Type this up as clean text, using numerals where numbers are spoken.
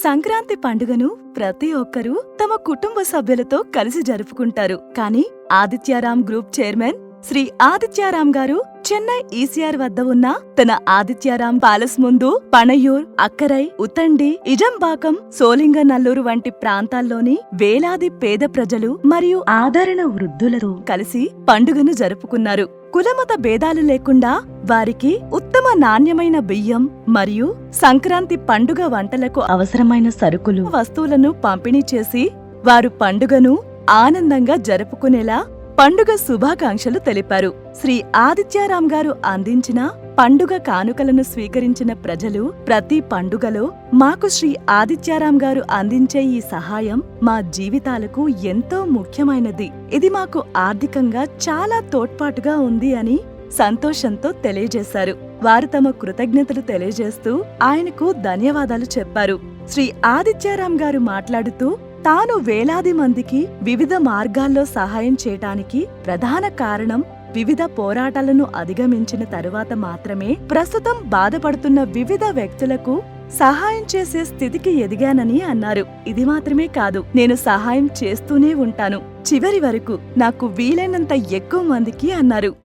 సంక్రాంతి పండుగను ప్రతి ఒక్కరూ తమ కుటుంబ సభ్యులతో కలిసి జరుపుకుంటారు. కానీ ఆదిత్యారాం గ్రూప్ చైర్మన్ శ్రీ ఆదిత్యారాం గారు చెన్నై ఈసీఆర్ వద్ద ఉన్న తన ఆదిత్యారాం ప్యాలెస్ ముందు పణయూర్, అక్కరై, ఉతండి, ఇజంబాకం, సోలింగనల్లూరు వంటి ప్రాంతాల్లోని వేలాది పేద ప్రజలు మరియు ఆదరణ వృద్ధులతో కలిసి పండుగను జరుపుకున్నారు. కులమత భేదాలు లేకుండా వారికి ఉత్తమ నాణ్యమైన బియ్యం మరియు సంక్రాంతి పండుగ వంటలకు అవసరమైన సరుకులు, వస్తువులను పంపిణీ చేసి వారు పండుగను ఆనందంగా జరుపుకునేలా పండుగ శుభాకాంక్షలు తెలిపారు. శ్రీ ఆదిత్యారాం గారు అందించిన పండుగ కానుకలను స్వీకరించిన ప్రజలు ప్రతి పండుగలో మాకు శ్రీ ఆదిత్యారాం గారు అందించే ఈ సహాయం మా జీవితాలకు ఎంతో ముఖ్యమైనది, ఇది మాకు ఆర్థికంగా చాలా తోడ్పాటుగా ఉంది అని సంతోషంతో తెలియజేశారు. వారు తమ కృతజ్ఞతలు తెలియజేస్తూ ఆయనకు ధన్యవాదాలు చెప్పారు. శ్రీ ఆదిత్యారాం గారు మాట్లాడుతూ తాను వేలాది మందికి వివిధ మార్గాల్లో సహాయం చేయటానికి ప్రధాన కారణం వివిధ పోరాటాలను అధిగమించిన తరువాత మాత్రమే ప్రస్తుతం బాధపడుతున్న వివిధ వ్యక్తులకు సహాయం చేసే స్థితికి ఎదిగానని అన్నారు. ఇది మాత్రమే కాదు, నేను సహాయం చేస్తూనే ఉంటాను చివరి వరకు, నాకు వీలైనంత ఎక్కువ మందికి అన్నారు.